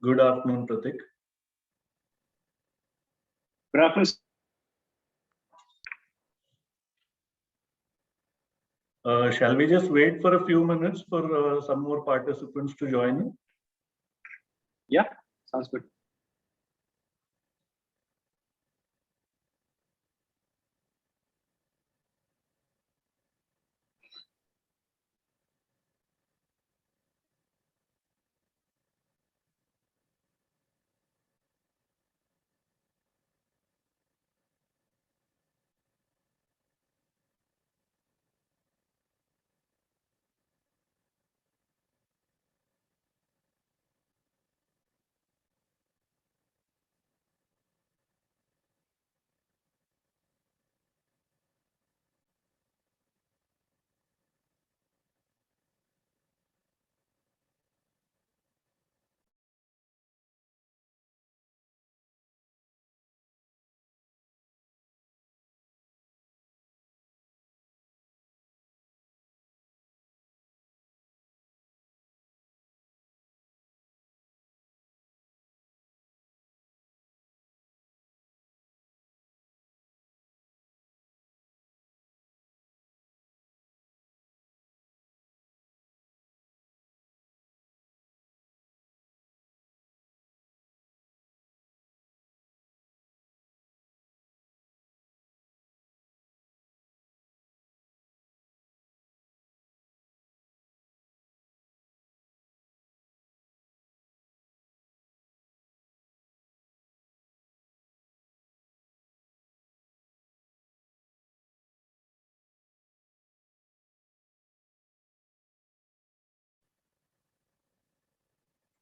Good afternoon, Pratik. Good afternoon. Shall we just wait for a few minutes for some more participants to join in? Yeah, sounds good.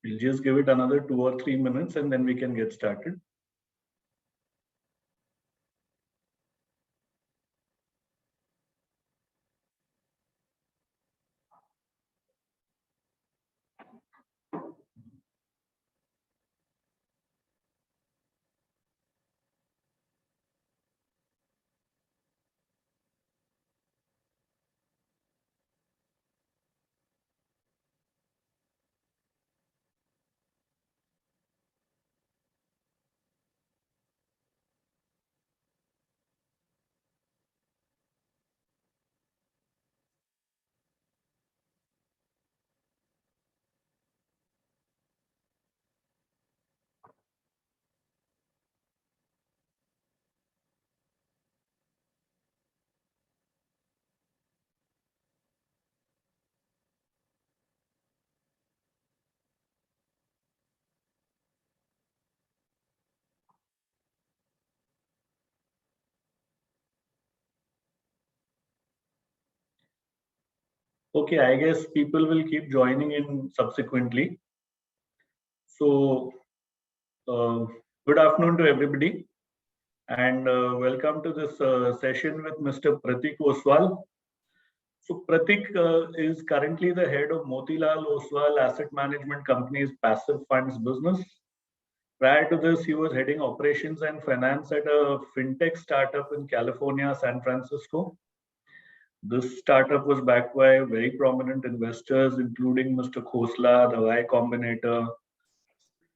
We'll just give it another 2 or 3 minutes and then we can get started. Okay, I guess people will keep joining in subsequently. So, good afternoon to everybody and welcome to this session with Mr. Pratik Oswal. So, Pratik is currently the head of Motilal Oswal Asset Management Company's passive funds business. Prior to this, he was heading operations and finance at a fintech startup in California, San Francisco. This startup was backed by very prominent investors, including Mr. Khosla, the Y Combinator,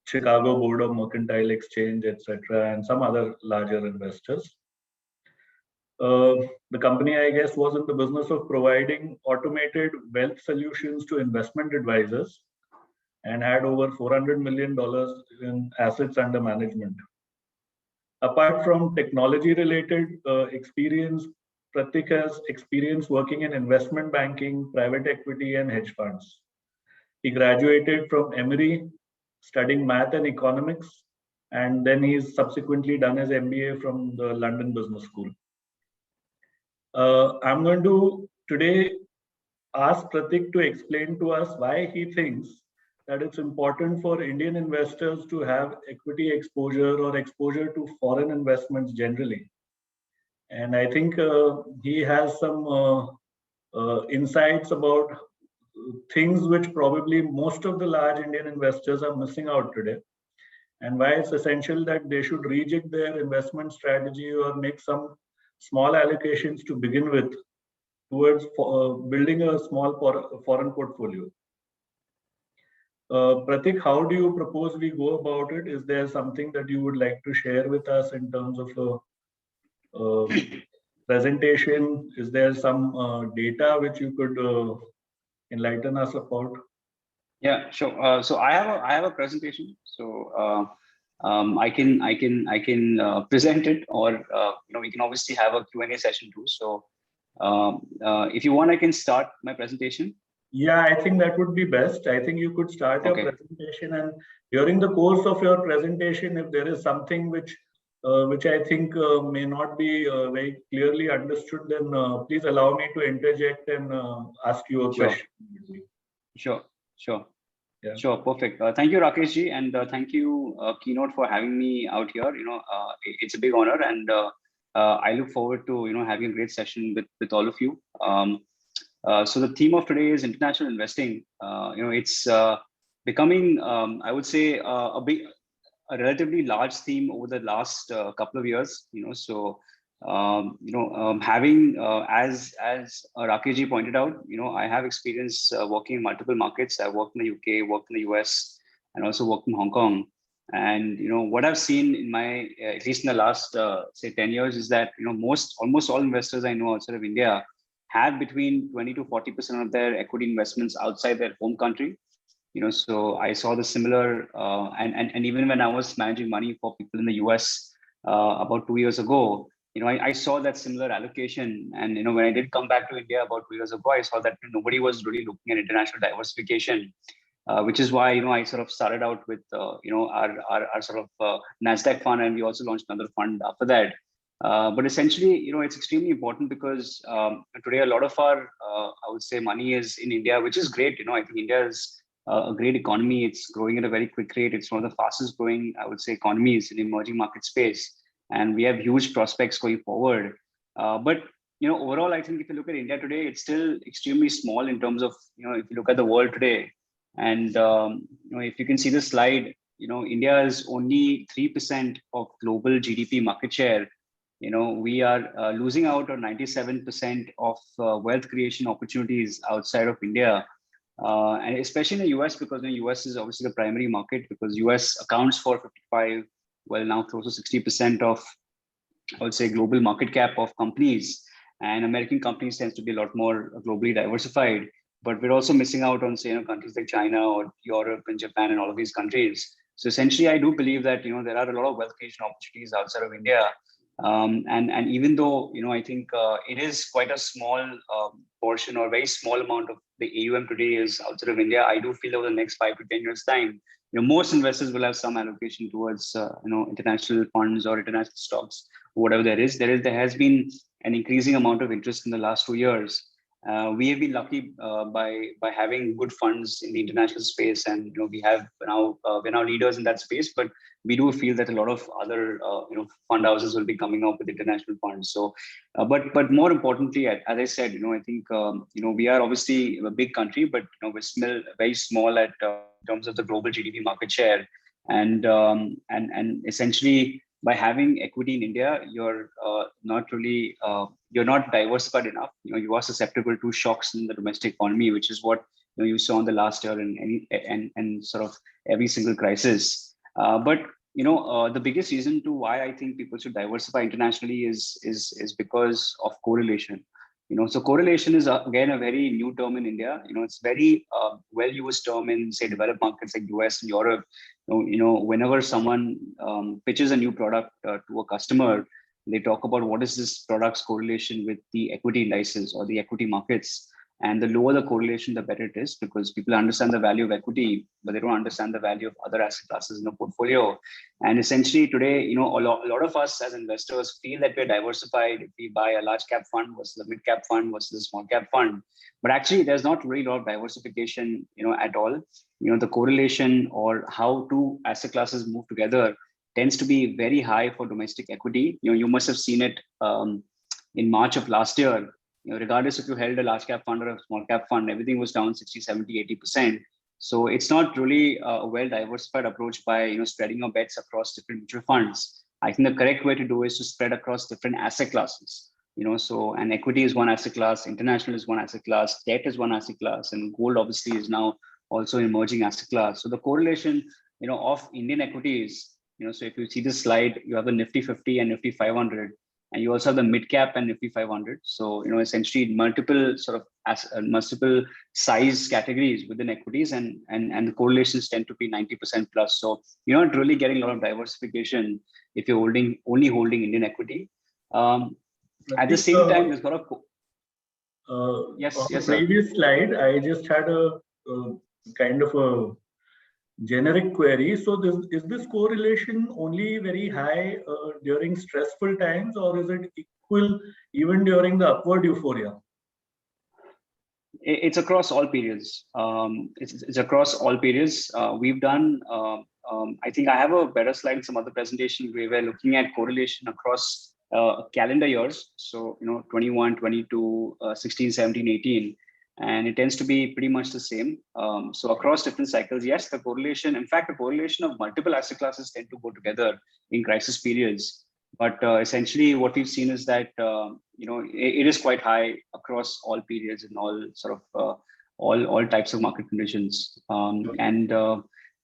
Chicago Board of Mercantile Exchange, etc., and some other larger investors. The company, I guess, was in the business of providing automated wealth solutions to investment advisors and had over $400 million in assets under management. Apart from technology-related experience, Pratik has experience working in investment banking, private equity, and hedge funds. He graduated from Emory, studying math and economics, and then he's subsequently done his MBA from the London Business School. I'm going to today ask Pratik to explain to us why he thinks that it's important for Indian investors to have equity exposure or exposure to foreign investments generally. And I think he has some insights about things which probably most of the large Indian investors are missing out today, and why it's essential that they should rejig their investment strategy or make some small allocations to begin with towards building a small foreign portfolio. Pratik, how do you propose we go about it? Is there something that you would like to share with us in terms of presentation? Is there some data which you could enlighten us about? Yeah, sure. So I have a presentation. So I can present it, or we can obviously have a Q&A session too. So if you want, I can start my presentation. Yeah, I think that would be best. I think you could start your Okay. presentation, and during the course of your presentation, if there is something which I think may not be very clearly understood, then please allow me to interject and ask you a Sure. question. Sure. Sure. Yeah. Sure, perfect. Thank you, Rakesh ji, and thank you, Keynote, for having me out here. It's a big honor, and I look forward to having a great session with all of you. So the theme of today is international investing. It's becoming, I would say, a relatively large theme over the last couple of years. Having as Rakesh ji pointed out, I have experience working in multiple markets. I worked in the UK, worked in the US, and also worked in Hong Kong. And what I've seen in my at least in the last say 10 years is that almost all investors I know outside of India have between 20 to 40% of their equity investments outside their home country. So I saw the similar and even when I was managing money for people in the US about 2 years ago, I saw that similar allocation. And when I did come back to India about 2 years ago, I saw that nobody was really looking at international diversification, which is why I sort of started out with our sort of Nasdaq fund, and we also launched another fund after that. But essentially, it's extremely important because today a lot of our I would say money is in India, which is great. I think India is a great economy. It's growing at a very quick rate. It's one of the fastest growing, I would say, economies in the emerging market space, and we have huge prospects going forward. But overall, I think if you look at India today, it's still extremely small in terms of if you look at the world today. And if you can see the slide, India is only 3% of global GDP market share. We are losing out on 97% of wealth creation opportunities outside of India. And especially in the US, because the US is obviously the primary market, because US accounts for 55, well, now close to 60% of, I would say, global market cap of companies. And American companies tends to be a lot more globally diversified. But we're also missing out on, say, countries like China or Europe and Japan and all of these countries. So essentially, I do believe that there are a lot of wealth creation opportunities outside of India. And even though I think it is quite a small portion or very small amount of the AUM today is outside of India, I do feel over the next 5 to 10 years time, most investors will have some allocation towards international funds or international stocks, whatever there is. There has been an increasing amount of interest in the last 2 years. We have been lucky by having good funds in the international space, and we have now we're now leaders in that space. But we do feel that a lot of other fund houses will be coming up with international funds. So, but more importantly, as I said, I think we are obviously a big country, but we're still very small at in terms of the global GDP market share, and essentially by having equity in India, you're not really you're not diversified enough. You are susceptible to shocks in the domestic economy, which is what you saw in the last year and sort of every single crisis. But the biggest reason to why I think people should diversify internationally is because of correlation. So correlation is again a very new term in India. It's very well used term in, say, developed markets like US and Europe. Whenever someone pitches a new product to a customer, they talk about what is this product's correlation with the equity indices or the equity markets. And the lower the correlation, the better it is, because people understand the value of equity, but they don't understand the value of other asset classes in the portfolio. And essentially today, a lot of us as investors feel that we're diversified if we buy a large cap fund versus a mid cap fund versus a small cap fund. But actually, there's not really a lot of diversification, at all. The correlation or how two asset classes move together tends to be very high for domestic equity. You must have seen it in March of last year. Regardless if you held a large cap fund or a small cap fund, everything was down 60, 70, 80%. So it's not really a well diversified approach by spreading your bets across different mutual funds. I think the correct way to do is to spread across different asset classes. So and equity is one asset class, international is one asset class, debt is one asset class, and gold obviously is now also emerging asset class. So the correlation, of Indian equities, so if you see this slide, you have the Nifty 50 and Nifty 500, and you also have the mid cap and Nifty 500. So, essentially multiple sort of multiple size categories within equities, and the correlations tend to be 90% plus. So you're not really getting a lot of diversification if you're only holding Indian equity. At the same time, there's got a yes, on the sir. previous slide, I just had a kind of a generic query. So is this correlation only very high during stressful times, or is it equal even during the upward euphoria? It's across all periods. It's across all periods. We've done, I think I have a better slide in some other presentation where we're looking at correlation across calendar years. So, 21, 22, 16, 17, 18. And it tends to be pretty much the same. So across different cycles, yes, the correlation, in fact, the correlation of multiple asset classes tend to go together in crisis periods. But essentially what we've seen is that, it is quite high across all periods and all sort of all types of market conditions. And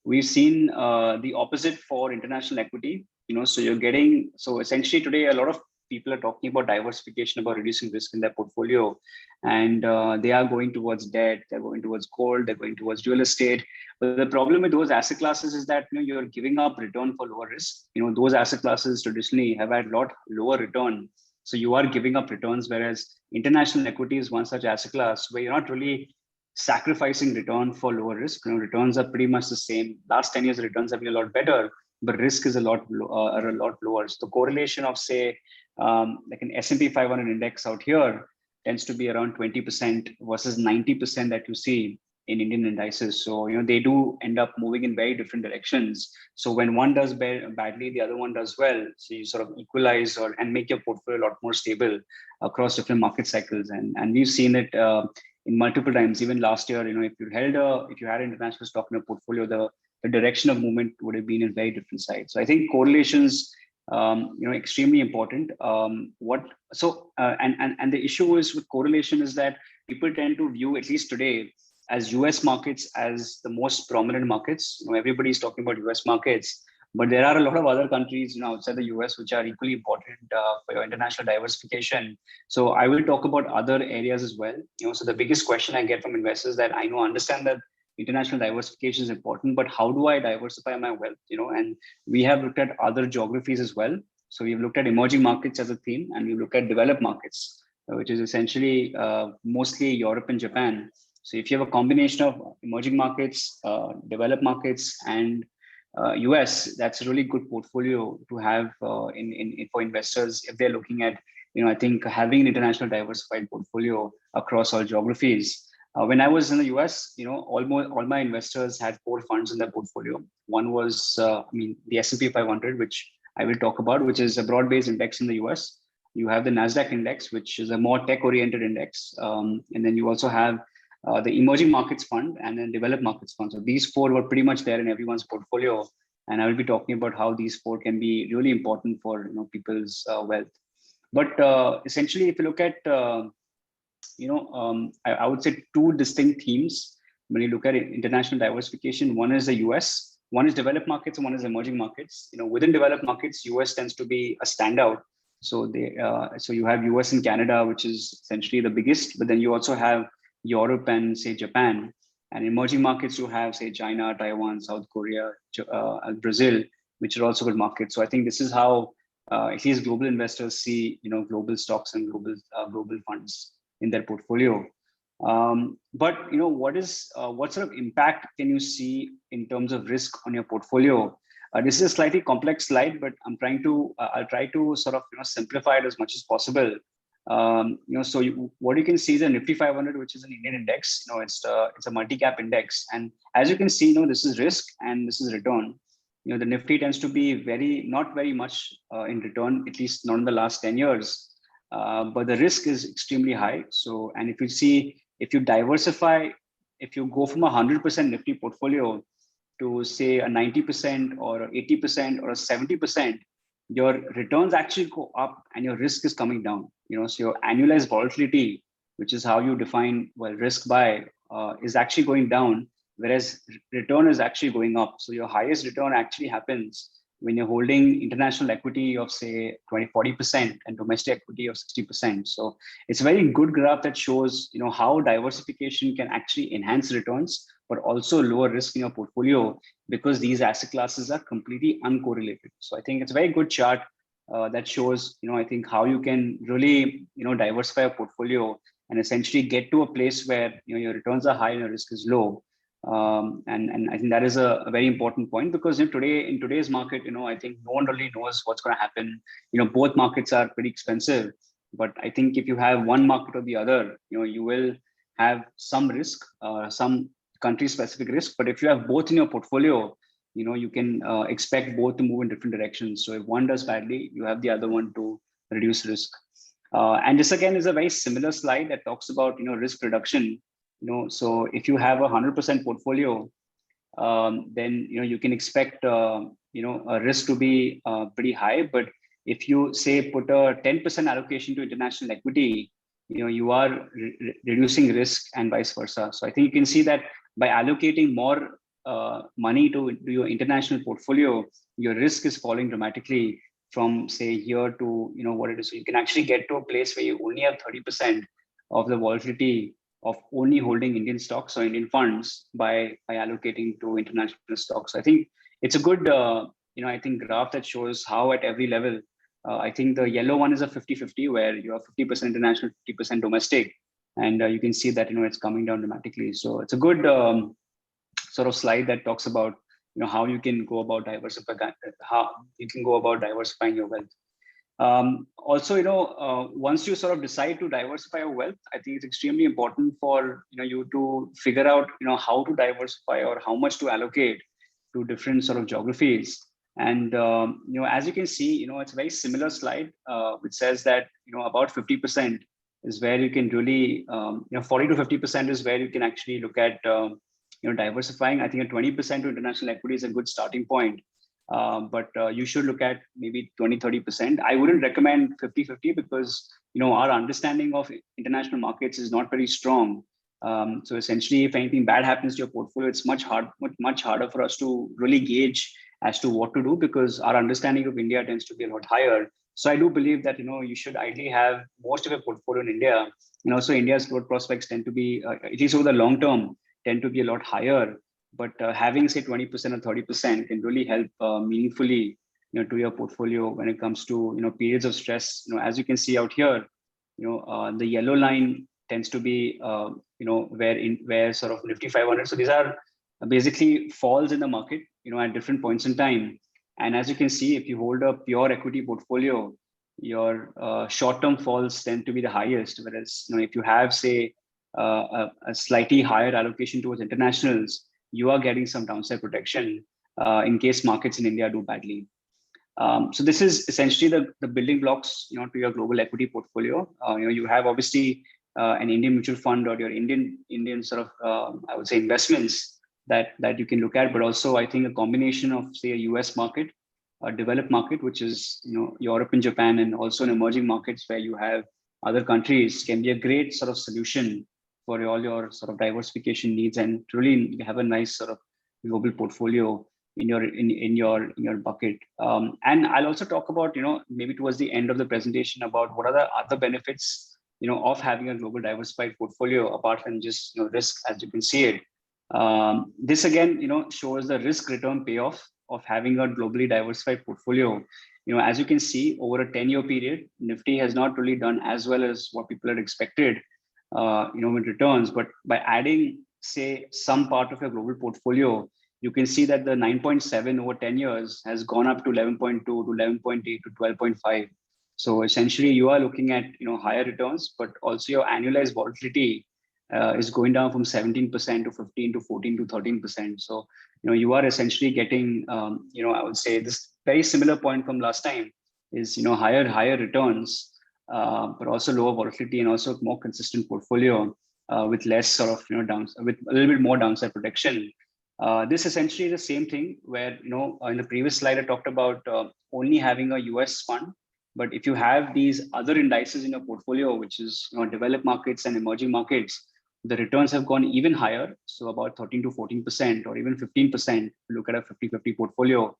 we've seen the opposite for international equity, so so essentially today, a lot of people are talking about diversification, about reducing risk in their portfolio, and they are going towards debt, they're going towards gold, they're going towards real estate. But the problem with those asset classes is that you're giving up return for lower risk. Those asset classes traditionally have had a lot lower return, so you are giving up returns. Whereas international equity is one such asset class where you're not really sacrificing return for lower risk. Returns are pretty much the same. Last 10 years, the returns have been a lot better, but risk is a lot lower. So the correlation of, say, like an S&P 500 index out here tends to be around 20% versus 90% that you see in Indian indices. So, they do end up moving in very different directions. So when one does badly, the other one does well. So you sort of equalize and make your portfolio a lot more stable across different market cycles. And we've seen it in multiple times. Even last year, if you had international stock in a portfolio, the direction of movement would have been in very different sides. So I think correlations, extremely important. And the issue is with correlation is that people tend to view, at least today, as US markets as the most prominent markets. Everybody's talking about US markets, but there are a lot of other countries, outside the US, which are equally important for your international diversification. So I will talk about other areas as well. So the biggest question I get from investors that I understand that international diversification is important, but how do I diversify my wealth? And we have looked at other geographies as well. So we've looked at emerging markets as a theme, and we've looked at developed markets, which is essentially mostly Europe and Japan. So if you have a combination of emerging markets, developed markets, and US, that's a really good portfolio to have for investors if they're looking at, I think having an international diversified portfolio across all geographies. When I was in the US, almost all my investors had 4 funds in their portfolio. One was, the S&P 500, which I will talk about, which is a broad-based index in the US. You have the NASDAQ index, which is a more tech-oriented index. And then you also have the emerging markets fund and then developed markets fund. So these 4 were pretty much there in everyone's portfolio. And I will be talking about how these 4 can be really important for people's wealth. But essentially, if you look at I would say 2 distinct themes when you look at international diversification. One is the US, one is developed markets, and one is emerging markets. Within developed markets, US tends to be a standout. So so you have US and Canada, which is essentially the biggest, but then you also have Europe and, say, Japan. And emerging markets, you have, say, China, Taiwan, South Korea, Brazil, which are also good markets. So I think this is how at least global investors see, global stocks and global funds in their portfolio. But what sort of impact can you see in terms of risk on your portfolio? This is a slightly complex slide, but I'll try to sort of simplify it as much as possible. What you can see is a Nifty 500, which is an Indian index. It's a multi-cap index, and as you can see, this is risk and this is return. The Nifty tends to be not very much in return, at least not in the last 10 years. But the risk is extremely high. So, and if you diversify, if you go from a 100% Nifty portfolio to, say, a 90% or 80% or a 70%, your returns actually go up and your risk is coming down. So your annualized volatility, which is how you define risk by, is actually going down. whereas return is actually going up. So your highest return actually happens when you're holding international equity of say 40% and domestic equity of 60%. So it's a very good graph that shows how diversification can actually enhance returns, but also lower risk in your portfolio because these asset classes are completely uncorrelated. So I think it's a very good chart that shows I think how you can really diversify a portfolio and essentially get to a place where your returns are high and your risk is low. And I think that is a very important point because in today's market, I think no one really knows what's going to happen. Both markets are pretty expensive, but I think if you have one market or the other, you will have some risk, some country specific risk. But if you have both in your portfolio, you can expect both to move in different directions. So if one does badly, you have the other one to reduce risk. And this again is a very similar slide that talks about risk reduction. So if you have 100% portfolio, then you can expect a risk to be pretty high. But if you say put a 10% allocation to international equity, you are reducing risk and vice versa. So I think you can see that by allocating more money to your international portfolio, your risk is falling dramatically from say here to what it is. So you can actually get to a place where you only have 30% of the volatility of only holding Indian stocks or Indian funds by allocating to international stocks. So I think it's a good I think graph that shows how at every level. I think the yellow one is a 50-50 where you have 50% international, 50% domestic, and you can see that it's coming down dramatically. So it's a good sort of slide that talks about how you can go about diversifying your wealth. Also, once you sort of decide to diversify your wealth, I think it's extremely important for you to figure out how to diversify or how much to allocate to different sort of geographies. And as you can see, it's a very similar slide which says that about 50% is where you can really 40 to 50% is where you can actually look at diversifying. I think a 20% to international equity is a good starting point. But you should look at maybe 20-30%. I wouldn't recommend 50-50 because our understanding of international markets is not very strong. So essentially, if anything bad happens to your portfolio, it's much harder for us to really gauge as to what to do because our understanding of India tends to be a lot higher. So I do believe that you should ideally have most of your portfolio in India, and also India's growth prospects tend to be, at least over the long term, tend to be a lot higher. But having say 20% or 30% can really help meaningfully to your portfolio when it comes to periods of stress. As you can see out here, the yellow line tends to be where sort of Nifty 500. So these are basically falls in the market at different points in time. And as you can see, if you hold a pure equity portfolio, your short-term falls tend to be the highest. Whereas if you have say a slightly higher allocation towards internationals, you are getting some downside protection in case markets in India do badly. So this is essentially the building blocks to your global equity portfolio. You have obviously an Indian mutual fund or your Indian sort of I would say investments that you can look at, but also I think a combination of say a US market, a developed market, which is Europe and Japan, and also in emerging markets where you have other countries, can be a great sort of solution for all your sort of diversification needs and to really have a nice sort of global portfolio in your bucket. And I'll also talk about maybe towards the end of the presentation about what are the other benefits of having a global diversified portfolio apart from just risk as you can see it. This again shows the risk return payoff of having a globally diversified portfolio. As you can see, over a 10-year period, Nifty has not really done as well as what people had expected with returns, but by adding say some part of your global portfolio, you can see that the 9.7 over 10 years has gone up to 11.2 to 11.8 to 12.5. So essentially you are looking at higher returns, but also your annualized volatility is going down from 17% to 15 to 14 to 13%. So you are essentially getting I would say this very similar point from last time is higher returns, but also lower volatility and also more consistent portfolio with less sort of with a little bit more downside protection. This essentially is the same thing where in the previous slide I talked about only having a US fund, but if you have these other indices in your portfolio, which is developed markets and emerging markets, the returns have gone even higher. So about 13 to 14% or even 15%, look at a 50-50 portfolio.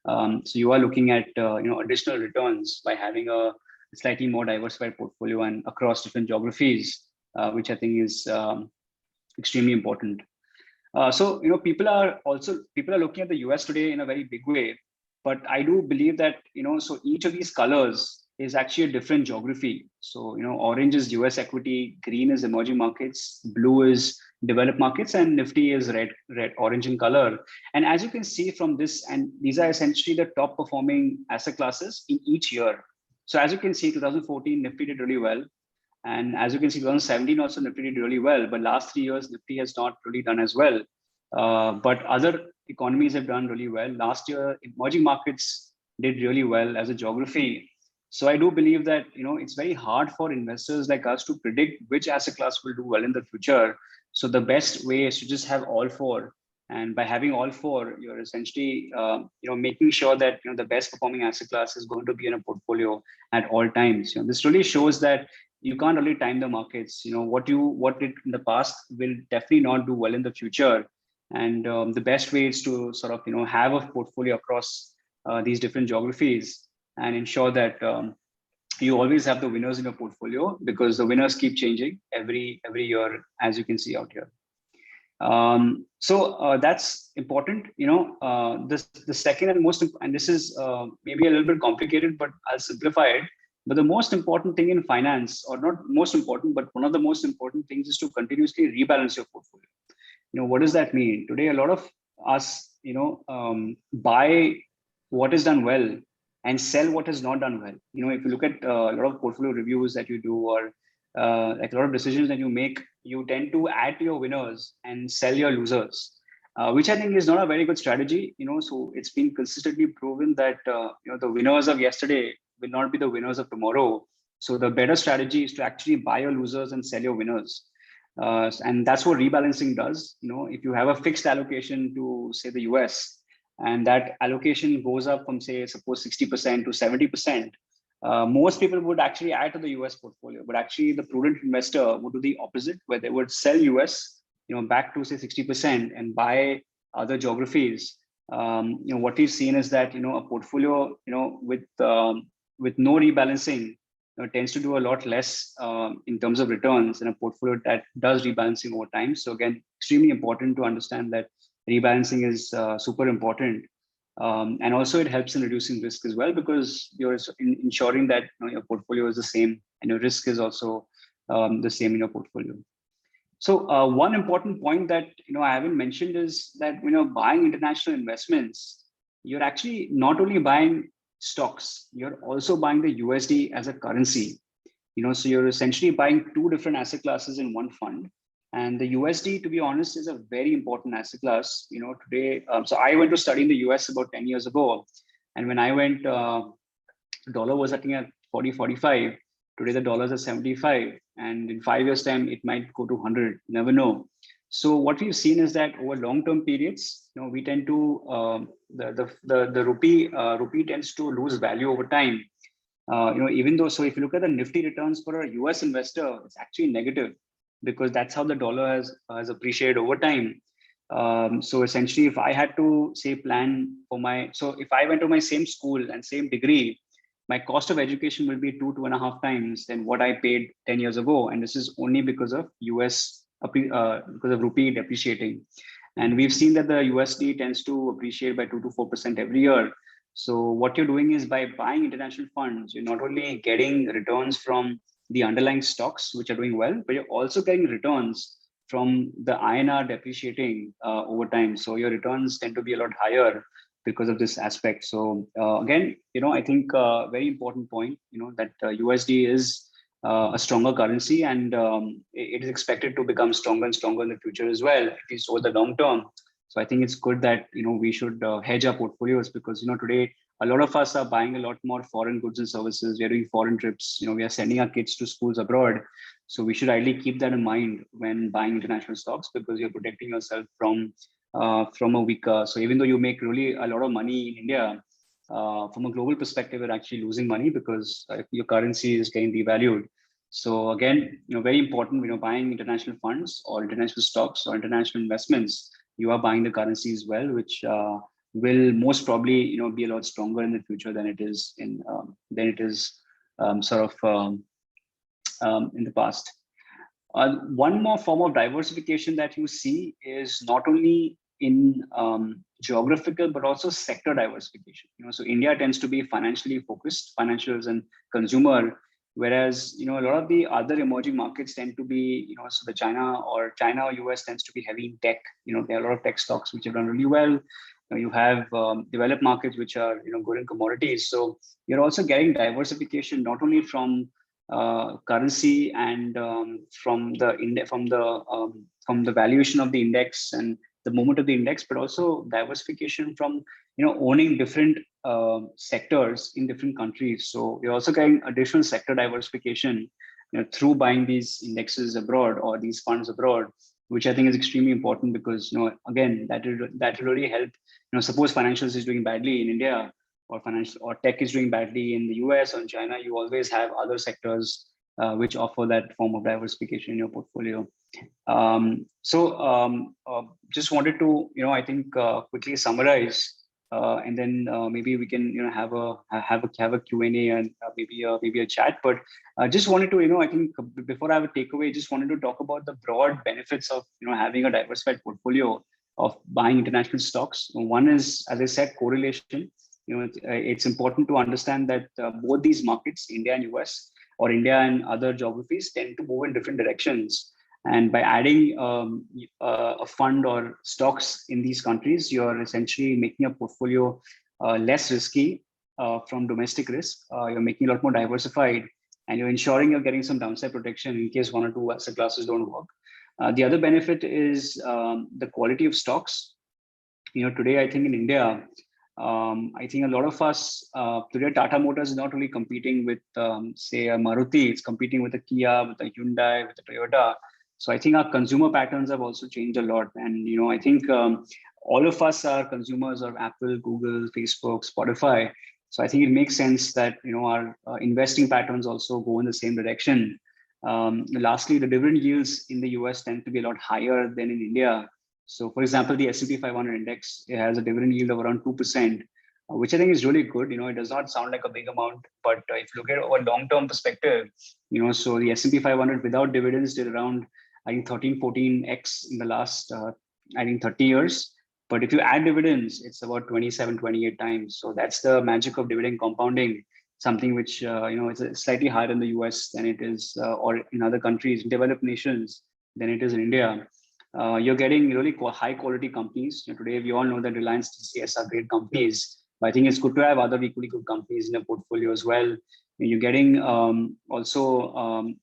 So you are looking at additional returns by having a slightly more diversified portfolio and across different geographies, which I think is extremely important. So people are looking at the US today in a very big way, but I do believe that so each of these colors is actually a different geography. So orange is US equity, green is emerging markets, blue is developed markets, and Nifty is red, orange in color. And as you can see from this, and these are essentially the top performing asset classes in each year. So as you can see, 2014 Nifty did really well. And as you can see, 2017 also Nifty did really well, but last 3 years Nifty has not really done as well. But other economies have done really well. Last year, emerging markets did really well as a geography. So I do believe that it's very hard for investors like us to predict which asset class will do well in the future. So the best way is to just have all four. And by having all four, you're essentially making sure that the best performing asset class is going to be in a portfolio at all times. This really shows that you can't really time the markets. What did in the past will definitely not do well in the future. And the best way is to sort of have a portfolio across these different geographies and ensure that you always have the winners in your portfolio, because the winners keep changing every year, as you can see out here. So that's important. The second and most, and this is maybe a little bit complicated, but I'll simplify it. But the most important thing in finance, or not most important, but one of the most important things, is to continuously rebalance your portfolio. What does that mean? Today, a lot of us, buy what is done well and sell what has not done well. If you look at a lot of portfolio reviews that you do, or like a lot of decisions that you make, you tend to add to your winners and sell your losers, which I think is not a very good strategy. So it's been consistently proven that the winners of yesterday will not be the winners of tomorrow. So the better strategy is to actually buy your losers and sell your winners. And that's what rebalancing does. If you have a fixed allocation to, say, the US, and that allocation goes up from, say, suppose 60% to 70%, most people would actually add to the US portfolio. But actually, the prudent investor would do the opposite, where they would sell US, back to, say, 60% and buy other geographies. What we've seen is that a portfolio with no rebalancing tends to do a lot less in terms of returns in a portfolio that does rebalancing over time. So again, extremely important to understand that rebalancing is super important. And also it helps in reducing risk as well, because you're ensuring that your portfolio is the same and your risk is also the same in your portfolio. So one important point that I haven't mentioned is that buying international investments, you're actually not only buying stocks, you're also buying the USD as a currency. So you're essentially buying two different asset classes in one fund. And the USD, to be honest, is a very important asset class. Today, so I went to study in the US about 10 years ago. And when I went, dollar was sitting at 40, 45. Today, the dollar is at 75. And in 5 years' time, it might go to 100. You never know. So what we've seen is that over long-term periods, we tend to, the rupee tends to lose value over time. Even though, so if you look at the Nifty returns for a US investor, it's actually negative, because that's how the dollar has appreciated over time. So essentially, if I had to, say, plan for so if I went to my same school and same degree, my cost of education will be 2.5 times than what I paid 10 years ago. And this is only because of because of rupee depreciating. And we've seen that the USD tends to appreciate by 2 to 4% every year. So what you're doing is, by buying international funds, you're not only getting returns from the underlying stocks, which are doing well, but you're also getting returns from the INR depreciating over time. So your returns tend to be a lot higher because of this aspect. So again, I think very important point, that USD is a stronger currency, and it is expected to become stronger and stronger in the future as well, at least over the long term. So I think it's good that we should hedge our portfolios, because today a lot of us are buying a lot more foreign goods and services. We are doing foreign trips. We are sending our kids to schools abroad. So we should ideally keep that in mind when buying international stocks, because you're protecting yourself from a weaker. So even though you make really a lot of money in India, from a global perspective, you're actually losing money, because your currency is getting devalued. So again, very important, buying international funds or international stocks or international investments, you are buying the currency as well, which will most probably, be a lot stronger in the future than it is in the past. One more form of diversification that you see is not only in geographical but also sector diversification. So India tends to be financially focused, financials and consumer, whereas a lot of the other emerging markets tend to be, so the China or US tends to be heavy in tech. There are a lot of tech stocks which have done really well. You have developed markets which are good in commodities. So you're also getting diversification not only from currency and from the valuation of the index and the movement of the index, but also diversification from owning different sectors in different countries. So you're also getting additional sector diversification through buying these indexes abroad or these funds abroad, which I think is extremely important because again that will really help. Suppose financials is doing badly in India, or financial or tech is doing badly in the US or in China, you always have other sectors which offer that form of diversification in your portfolio. Just wanted to, I think, quickly summarize, and then maybe we can, have a Q&A and maybe a chat. But just wanted to, I think before I have a takeaway, just wanted to talk about the broad benefits of, having a diversified portfolio of buying international stocks. One is, as I said, correlation. It's important to understand that both these markets, India and US, or India and other geographies, tend to move in different directions. And by adding a fund or stocks in these countries, you're essentially making a portfolio less risky from domestic risk. You're making it a lot more diversified, and you're ensuring you're getting some downside protection in case one or two asset classes don't work. The other benefit is the quality of stocks. Today, I think in India, I think a lot of us, today Tata Motors is not really competing with, say, a Maruti, it's competing with a Kia, with a Hyundai, with a Toyota. So I think our consumer patterns have also changed a lot. And, I think all of us are consumers of Apple, Google, Facebook, Spotify. So I think it makes sense that, our investing patterns also go in the same direction. Lastly, the dividend yields in the US tend to be a lot higher than in India. So, for example, the S&P 500 index, it has a dividend yield of around 2%, which I think is really good. It does not sound like a big amount, but if you look at a long-term perspective, so the S&P 500 without dividends did around, I think, 13, 14x in the last, 30 years. But if you add dividends, it's about 27, 28 times. So that's the magic of dividend compounding, something which, it's slightly higher in the US than it is, or in other countries, developed nations, than it is in India. You're getting really high quality companies. Today, we all know that Reliance, TCS are great companies, but I think it's good to have other equally good companies in a portfolio as well. You're getting also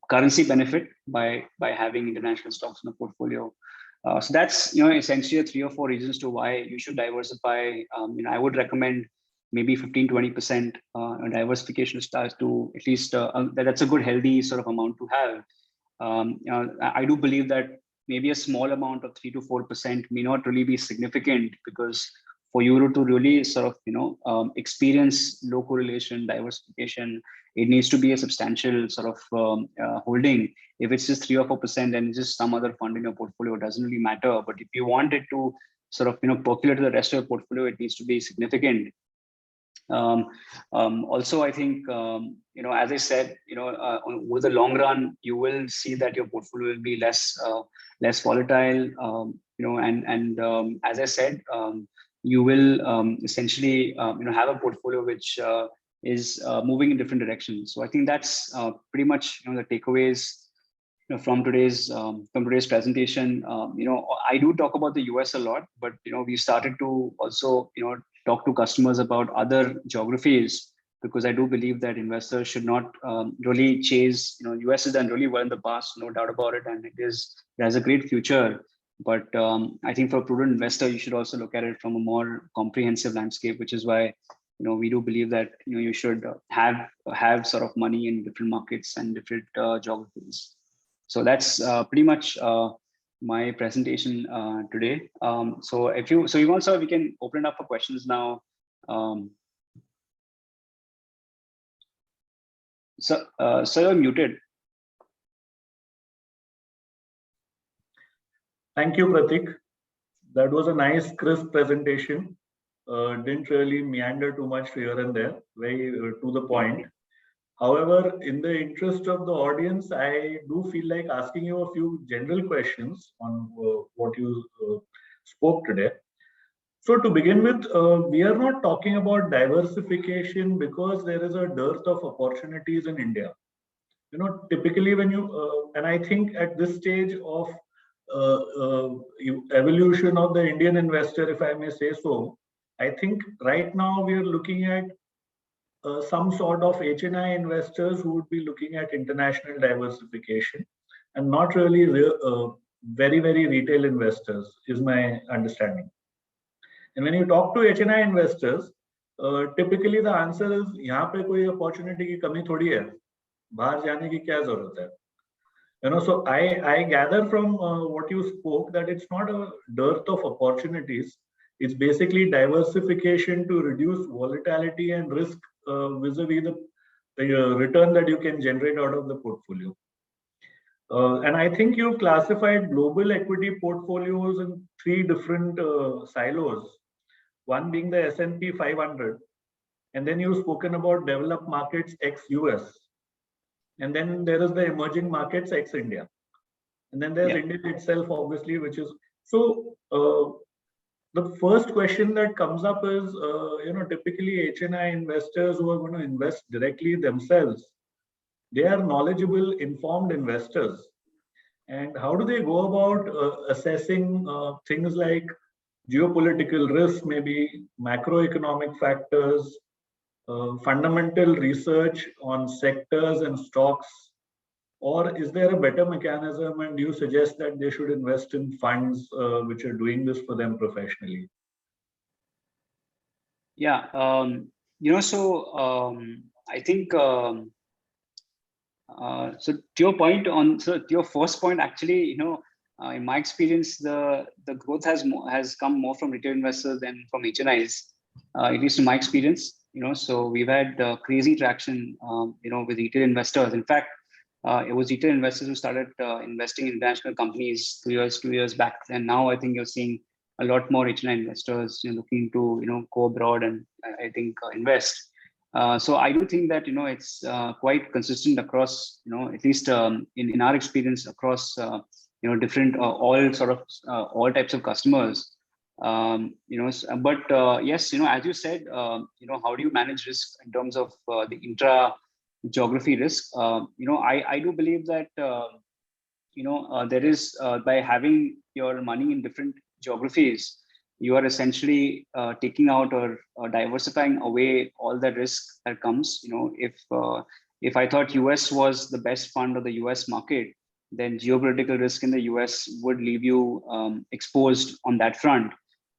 currency benefit by having international stocks in a portfolio. So that's essentially 3 or 4 reasons to why you should diversify. I would recommend maybe 15-20% diversification starts to at least that's a good healthy sort of amount to have. I do believe that maybe a small amount of 3 to 4% may not really be significant, because for you to really sort of experience low correlation diversification, it needs to be a substantial sort of holding. If it's just 3 or 4%, then just some other fund in your portfolio, doesn't really matter. But if you want it to sort of percolate to the rest of your portfolio, it needs to be significant. Also, I think, as I said, over the long run, you will see that your portfolio will be less volatile, and as I said, you will essentially, have a portfolio which is moving in different directions. So I think that's pretty much, the takeaways from today's presentation. I do talk about the US a lot, but we started to also talk to customers about other geographies, because I do believe that investors should not really chase. US has done really well in the past, no doubt about it, and it has a great future. But I think for a prudent investor, you should also look at it from a more comprehensive landscape, which is why we do believe that you should have sort of money in different markets and different geographies. So that's pretty much my presentation today. So you also, we can open it up for questions now. So you're muted. Thank you, Pratik. That was a nice, crisp presentation. Didn't really meander too much here and there, very to the point. However, in the interest of the audience, I do feel like asking you a few general questions on what you spoke today. So to begin with, we are not talking about diversification because there is a dearth of opportunities in India. Typically when you and I think at this stage of evolution of the Indian investor, if I may say so, I think right now we are looking at some sort of HNI investors who would be looking at international diversification and not really very retail investors, is my understanding. And when you talk to HNI investors, typically the answer is यहाँ पे कोई opportunity की कमी थोड़ी है, बाहर जाने की क्या जरूरत है? So I gather from what you spoke that it's not a dearth of opportunities. It's basically diversification to reduce volatility and risk vis-a-vis the return that you can generate out of the portfolio. And I think you've classified global equity portfolios in three different silos. One being the S&P 500, and then you've spoken about developed markets ex-US, and then there is the emerging markets ex-India, and then there's India itself, obviously, which is so. The first question that comes up is, typically HNI investors who are going to invest directly themselves, they are knowledgeable, informed investors, and how do they go about assessing things like geopolitical risk, maybe macroeconomic factors, fundamental research on sectors and stocks, or is there a better mechanism and do you suggest that they should invest in funds which are doing this for them professionally? Yeah, I think so to your point to your first point, actually, in my experience, the growth has come more from retail investors than from HNIs, at least in my experience. So we've had crazy traction, with retail investors. In fact, it was retail investors who started investing in international companies 2 years back, and now I think you're seeing a lot more HNI investors looking to go abroad and I think invest. So I do think that it's quite consistent across at least in our experience across different all sort of all types of customers. But yes, as you said, how do you manage risk in terms of the intra geography risk? I do believe that there is by having your money in different geographies, you are essentially taking out or diversifying away all the risk that comes. If I thought US was the best fund of the US market, then geopolitical risk in the US would leave you exposed on that front.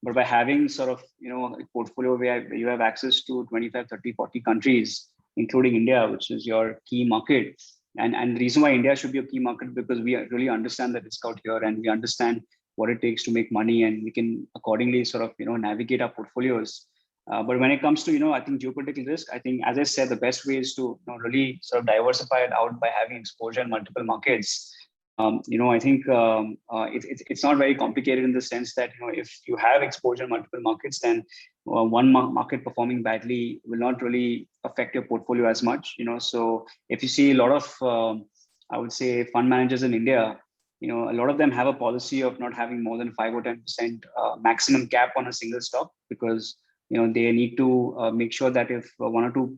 But by having sort of a portfolio where you have access to 25, 30, 40 countries, including India, which is your key market, and the reason why India should be a key market because we really understand the risk out here and we understand what it takes to make money, and we can accordingly sort of navigate our portfolios. But when it comes to I think geopolitical risk, I think, as I said, the best way is to really sort of diversify it out by having exposure in multiple markets. I think it's not very complicated in the sense that if you have exposure in multiple markets, then one market performing badly will not really affect your portfolio as much. So if you see a lot of I would say fund managers in India, a lot of them have a policy of not having more than 5 or 10% maximum cap on a single stock, because they need to make sure that if one or two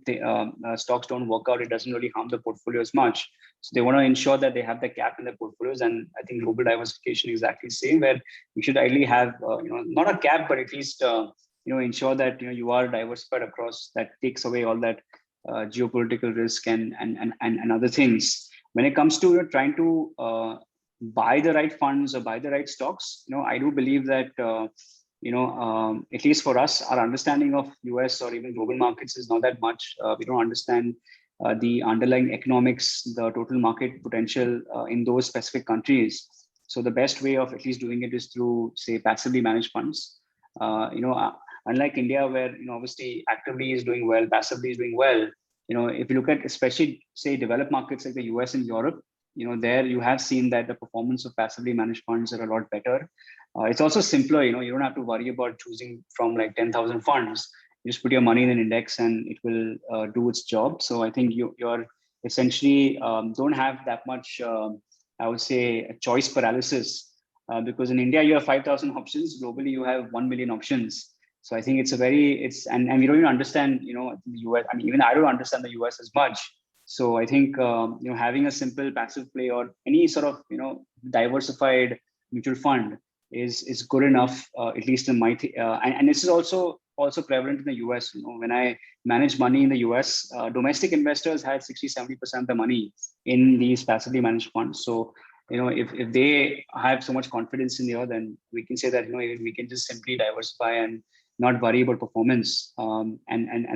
stocks don't work out, it doesn't really harm the portfolio as much. So they want to ensure that they have the cap in their portfolios. And I think global diversification is exactly the same, where you should ideally have not a cap, but at least ensure that you are diversified across. That takes away all that geopolitical risk and other things. When it comes to trying to buy the right funds or buy the right stocks, I do believe that at least for us, our understanding of US or even global markets is not that much. We don't understand the underlying economics, the total market potential in those specific countries. So the best way of at least doing it is through, say, passively managed funds. Unlike India, where obviously actively is doing well, passively is doing well. if you look at especially say developed markets like the US and Europe, there you have seen that the performance of passively managed funds are a lot better. It's also simpler. You don't have to worry about choosing from like 10,000 funds. You just put your money in an index and it will do its job. So I think you're essentially don't have that much, I would say, a choice paralysis, because in India you have 5,000 options. Globally, you have 1 million options. So I think and we don't even understand, the US. I mean, even I don't understand the US as much. So I think, having a simple passive play or any sort of, diversified mutual fund is good enough, at least in my, and this is also prevalent in the US. When I manage money in the US, domestic investors had 60-70% of the money in these passively managed funds. So, if they have so much confidence in the other, then we can say that, we can just simply diversify and not worry about performance. And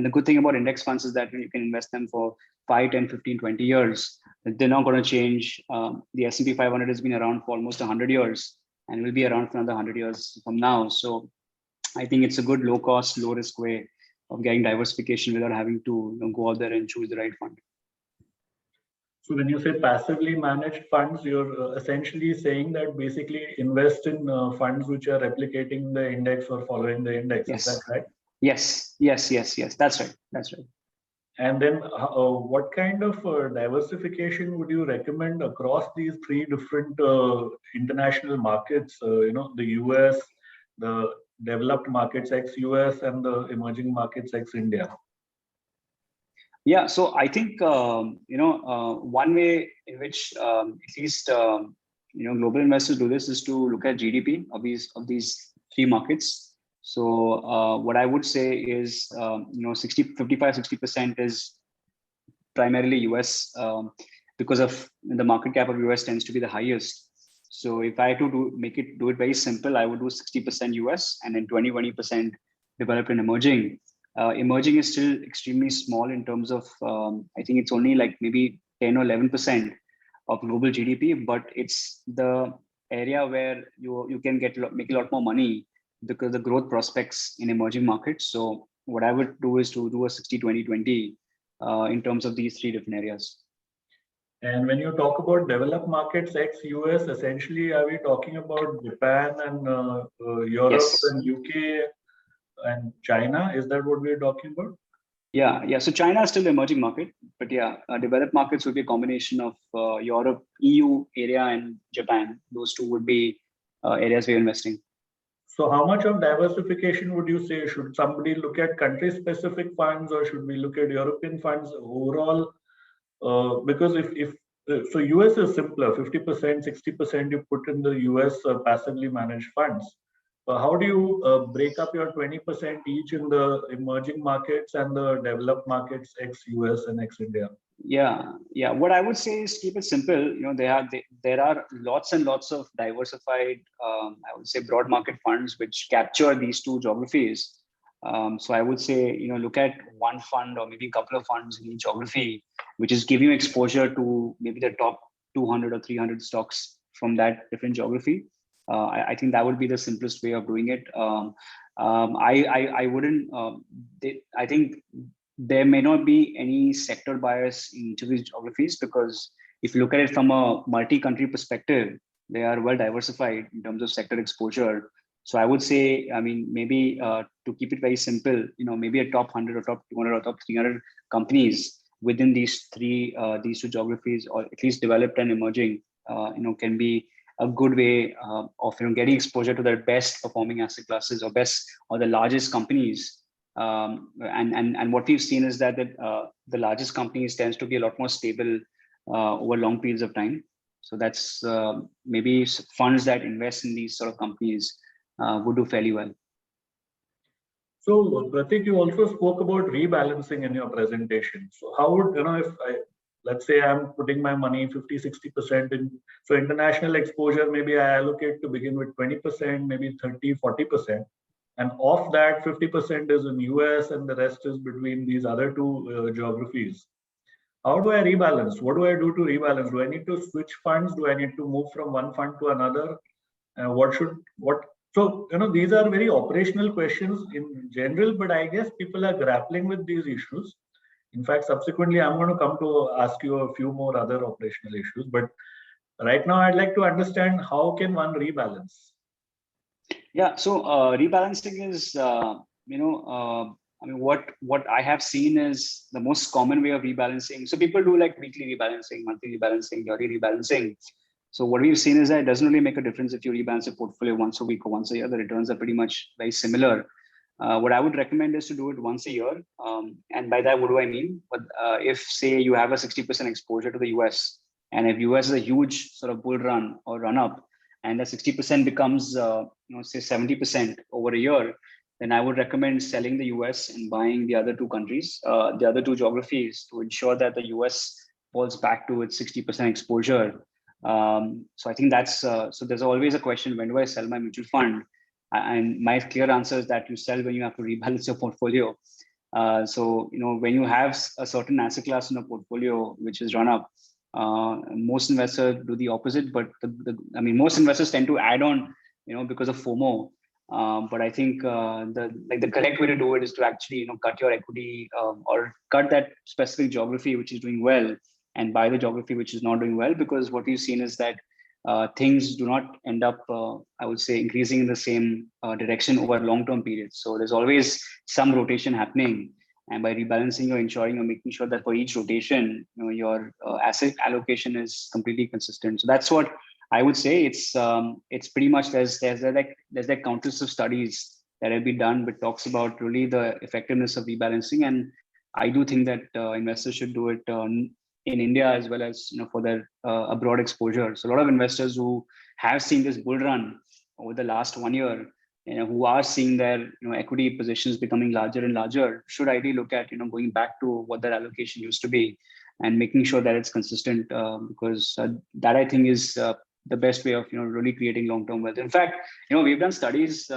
the good thing about index funds is that you can invest them for 5, 10, 15, 20 years. They're not going to change. The S&P 500 has been around for almost 100 years and will be around for another 100 years from now. So I think it's a good low cost, low risk way of getting diversification without having to go out there and choose the right fund. So when you say passively managed funds, you're essentially saying that basically invest in funds which are replicating the index or following the index. Yes. Is that right? Yes. That's right. And then what kind of diversification would you recommend across these three different international markets, the US, the developed markets ex-US, and the emerging markets ex-India? Yeah, so I think one way in which at least global investors do this is to look at GDP of these three markets. So what I would say is 55-60% is primarily US, because of the market cap of US tends to be the highest. So if I had to do it very simple, I would do 60% US and then 20% developed and emerging. Emerging is still extremely small in terms of, I think it's only like maybe 10 or 11% of global GDP, but it's the area where you can make a lot more money because the growth prospects in emerging markets. So what I would do is to do a 60-20-20 in terms of these three different areas. And when you talk about developed markets ex-US, essentially, are we talking about Japan and Europe Yes. and UK and China? Is that what we're talking about? Yeah. So China is still the emerging market, but developed markets would be a combination of Europe, EU area, and Japan. Those two would be areas we're investing. So how much of diversification would you say? Should somebody look at country-specific funds, or should we look at European funds overall? Because so US is simpler, 50%, 60% you put in the US passively managed funds. How do you break up your 20% each in the emerging markets and the developed markets ex-US and ex-India? Yeah. What I would say is keep it simple. There are lots and lots of diversified, I would say, broad market funds which capture these two geographies. So I would say, look at one fund or maybe a couple of funds in each geography, which is giving you exposure to maybe the top 200 or 300 stocks from that different geography. I think that would be the simplest way of doing it. I wouldn't. I think there may not be any sector bias in each of these geographies, because if you look at it from a multi-country perspective, they are well diversified in terms of sector exposure. So I would say, maybe to keep it very simple, maybe a top 100 or top 200 or top 300 companies within these two geographies, or at least developed and emerging, can be a good way of getting exposure to the best performing asset classes or the largest companies. And what we've seen is that the largest companies tends to be a lot more stable over long periods of time. So that's maybe funds that invest in these sort of companies would do fairly well. So Pratik, you also spoke about rebalancing in your presentation. So how would, let's say I'm putting my money 50-60% in, so international exposure, maybe I allocate to begin with 20%, maybe 30-40%. And of that, 50% is in US and the rest is between these other two geographies. How do I rebalance? What do I do to rebalance? Do I need to switch funds? Do I need to move from one fund to another? So, these are very operational questions in general, but I guess people are grappling with these issues. In fact, subsequently, I'm going to come to ask you a few more other operational issues. But right now, I'd like to understand how can one rebalance? Yeah, so rebalancing is, I mean, what I have seen is the most common way of rebalancing. So people do like weekly rebalancing, monthly rebalancing, yearly rebalancing. So what we've seen is that it doesn't really make a difference if you rebalance a portfolio once a week or once a year. The returns are pretty much very similar. What I would recommend is to do it once a year. And by that, what do I mean? But if say you have a 60% exposure to the US, and if US is a huge sort of bull run or run up, and that 60% becomes say 70% over a year, then I would recommend selling the US and buying the other two countries, the other two geographies, to ensure that the US falls back to its 60% exposure. So I think that's so there's always a question, when do I sell my mutual fund? And my clear answer is that you sell when you have to rebalance your portfolio. So when you have a certain asset class in a portfolio which is run up, most investors do the opposite, but I mean, most investors tend to add on, because of FOMO. But I think the correct way to do it is to actually cut your equity, or cut that specific geography which is doing well, and buy the geography which is not doing well. Because what we've seen is that things do not end up, I would say, increasing in the same direction over long-term periods. So there's always some rotation happening. And by rebalancing, you're ensuring, you're making sure that for each rotation, your asset allocation is completely consistent. So that's what I would say. It's pretty much there's like countless of studies that have been done, which talks about really the effectiveness of rebalancing. And I do think that investors should do it in India as well as for their abroad exposure. So a lot of investors who have seen this bull run over the last 1 year, who are seeing their equity positions becoming larger and larger, should ideally look at going back to what their allocation used to be, and making sure that it's consistent, because that I think is the best way of really creating long-term wealth. In fact, we've done studies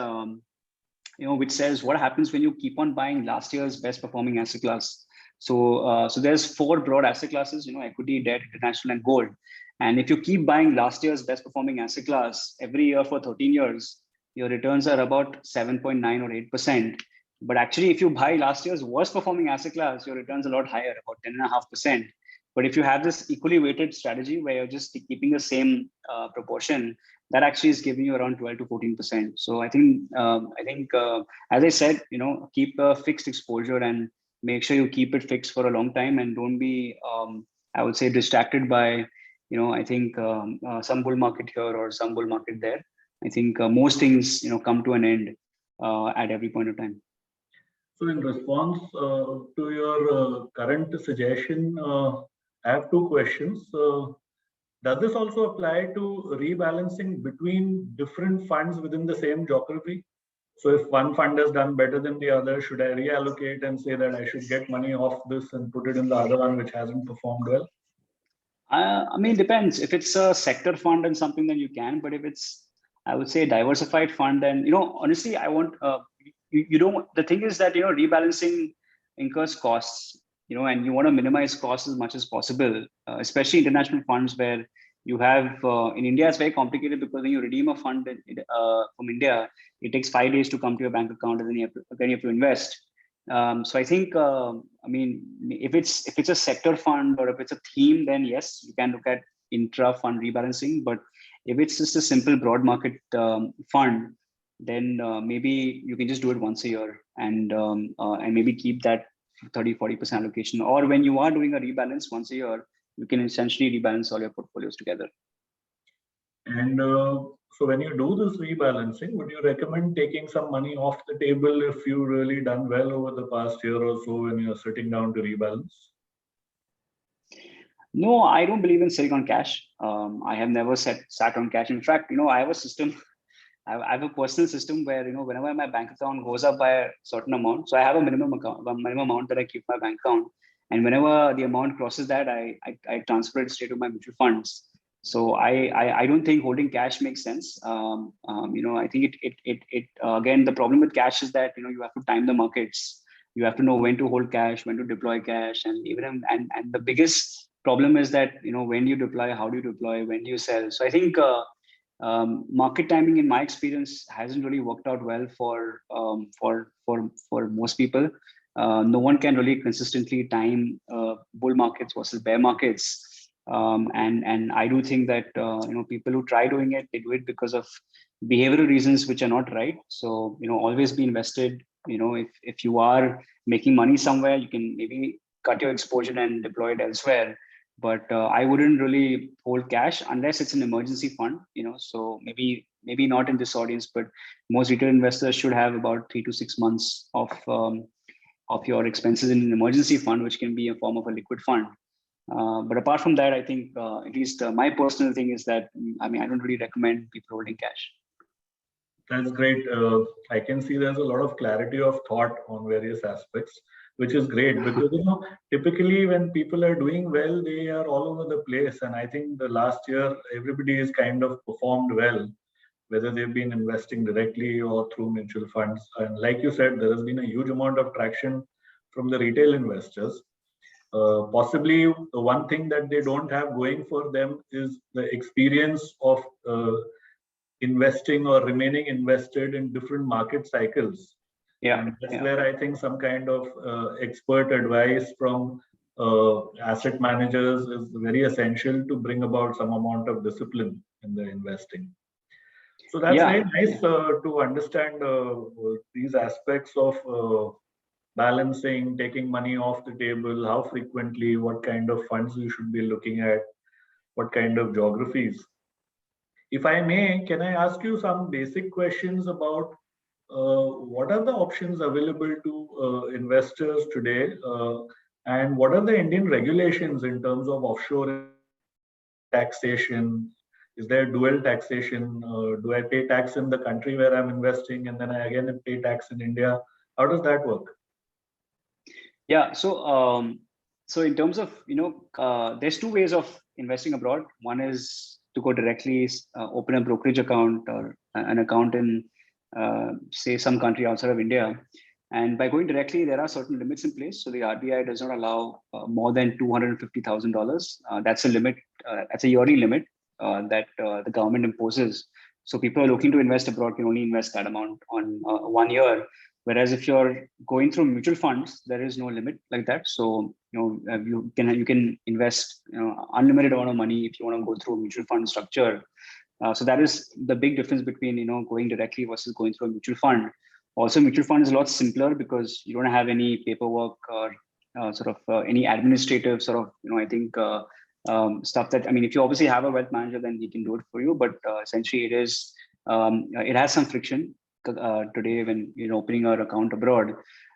which says what happens when you keep on buying last year's best performing asset class. So there's 4 broad asset classes, equity, debt, international, and gold. And if you keep buying last year's best performing asset class every year for 13 years, your returns are about 7.9 or 8%. But actually, if you buy last year's worst performing asset class, your returns are a lot higher, about 10.5%. But if you have this equally weighted strategy where you're just keeping the same proportion, that actually is giving you around 12 to 14%. So I think as I said, keep a fixed exposure and make sure you keep it fixed for a long time, and don't be, I would say, distracted by, I think some bull market here or some bull market there. I think most things, come to an end at every point of time. So in response to your current suggestion, I have 2 questions. Does this also apply to rebalancing between different funds within the same geography? So if one fund has done better than the other, should I reallocate and say that I should get money off this and put it in the other one which hasn't performed well? I mean, it depends. If it's a sector fund and something, then you can. But if it's, I would say, a diversified fund, then honestly, I want you don't. The thing is that rebalancing incurs costs, and you want to minimize costs as much as possible, especially international funds where you have in India, it's very complicated because when you redeem a fund from India, it takes 5 days to come to your bank account, and then you have to invest. So I think, I mean, if it's a sector fund or if it's a theme, then yes, you can look at intra fund rebalancing. But if it's just a simple broad market fund, then maybe you can just do it once a year, and maybe keep that 30-40% allocation. Or when you are doing a rebalance once a year, you can essentially rebalance all your portfolios together. And so when you do this rebalancing, would you recommend taking some money off the table if you've really done well over the past year or so when you're sitting down to rebalance? No, I don't believe in sitting on cash. I have never sat on cash. In fact, I have a system. I have a personal system where whenever my bank account goes up by a certain amount, so I have a minimum amount that I keep my bank account, and whenever the amount crosses that, I transfer it straight to my mutual funds. So I don't think holding cash makes sense. I think it again, the problem with cash is that you have to time the markets. You have to know when to hold cash, when to deploy cash, and the biggest problem is that when do you deploy, how do you deploy, when do you sell. So I think market timing, in my experience, hasn't really worked out well for most people. no one can really consistently time bull markets versus bear markets. And I do think that people who try doing it, they do it because of behavioral reasons which are not right. So always be invested. If you are making money somewhere, you can maybe cut your exposure and deploy it elsewhere. But I wouldn't really hold cash unless it's an emergency fund. So maybe not in this audience, but most retail investors should have about 3 to 6 months of your expenses in an emergency fund, which can be a form of a liquid fund. But apart from that, I think at least my personal thing is that I don't really recommend people holding cash. That's great. I can see there's a lot of clarity of thought on various aspects, which is great because typically when people are doing well, they are all over the place. And I think the last year everybody has kind of performed well, whether they've been investing directly or through mutual funds. And like you said, there has been a huge amount of traction from the retail investors. Possibly the one thing that they don't have going for them is the experience of investing or remaining invested in different market cycles. And that's where I think some kind of expert advice from asset managers is very essential to bring about some amount of discipline in the investing. So that's very nice to understand these aspects of balancing, taking money off the table, how frequently, what kind of funds you should be looking at, what kind of geographies. If I may, can I ask you some basic questions about what are the options available to investors today, and what are the Indian regulations in terms of offshore taxation? Is there dual taxation? Do I pay tax in the country where I'm investing and then I again pay tax in India? How does that work? Yeah, so in terms of there's two ways of investing abroad. One is to go directly, open a brokerage account or an account in say some country outside of India. And by going directly, there are certain limits in place. So the RBI does not allow more than $250,000. That's a limit. That's a yearly limit that the government imposes. So people are looking to invest abroad can only invest that amount on 1 year. Whereas if you're going through mutual funds, there is no limit like that. So you can invest unlimited amount of money if you want to go through a mutual fund structure. So that is the big difference between going directly versus going through a mutual fund. Also, mutual fund is a lot simpler because you don't have any paperwork or any administrative I think stuff that if you obviously have a wealth manager, then he can do it for you. But essentially, it has some friction today when opening our account abroad.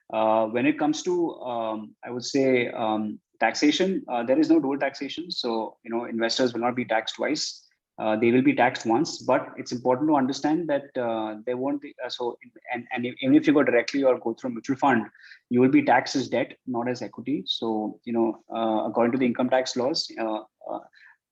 When it comes to I would say taxation, there is no dual taxation. So investors will not be taxed twice. They will be taxed once, but it's important to understand that they won't be, and even if you go directly or go through a mutual fund, you will be taxed as debt, not as equity. So according to the income tax laws,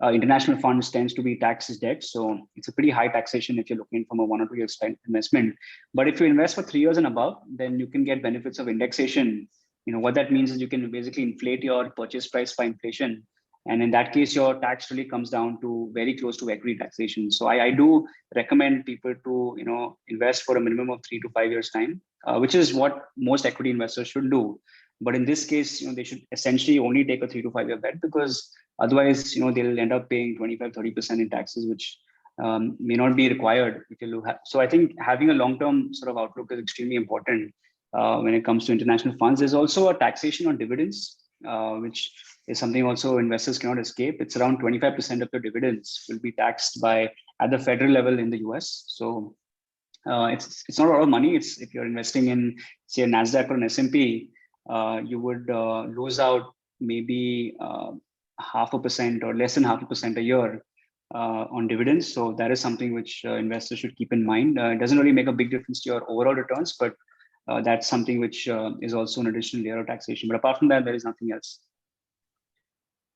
international funds tends to be taxed as debt. So it's a pretty high taxation if you're looking from a 1 or 2 year investment. But if you invest for 3 years and above, then you can get benefits of indexation. What that means is you can basically inflate your purchase price by inflation. And in that case, your tax really comes down to very close to equity taxation. So I do recommend people to invest for a minimum of 3 to 5 years time, which is what most equity investors should do. But in this case, they should essentially only take a 3 to 5 year bet, because otherwise, they'll end up paying 25-30% in taxes, which may not be required if you have. So I think having a long-term sort of outlook is extremely important when it comes to international funds. There's also a taxation on dividends, which is something also investors cannot escape. It's around 25% of your dividends will be taxed at the federal level in the US. So it's not a lot of money. It's if you're investing in say a NASDAQ or an S&P, you would lose out maybe 0.5% or less than 0.5% a year on dividends. So that is something which investors should keep in mind. It doesn't really make a big difference to your overall returns, but that's something which is also an additional layer of taxation. But apart from that, there is nothing else.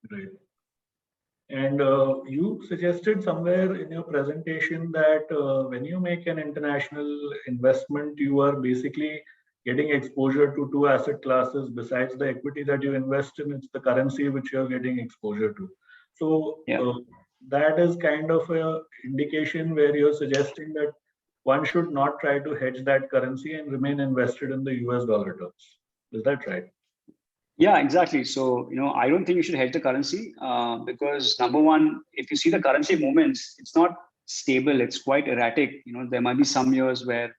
Right. And you suggested somewhere in your presentation that when you make an international investment, you are basically getting exposure to two asset classes besides the equity that you invest in. It's the currency which you're getting exposure to. So that is kind of an indication where you're suggesting that one should not try to hedge that currency and remain invested in the US dollar terms. Is that right? Yeah, exactly. So, I don't think you should hedge the currency because number one, if you see the currency movements, it's not stable. It's quite erratic. There might be some years where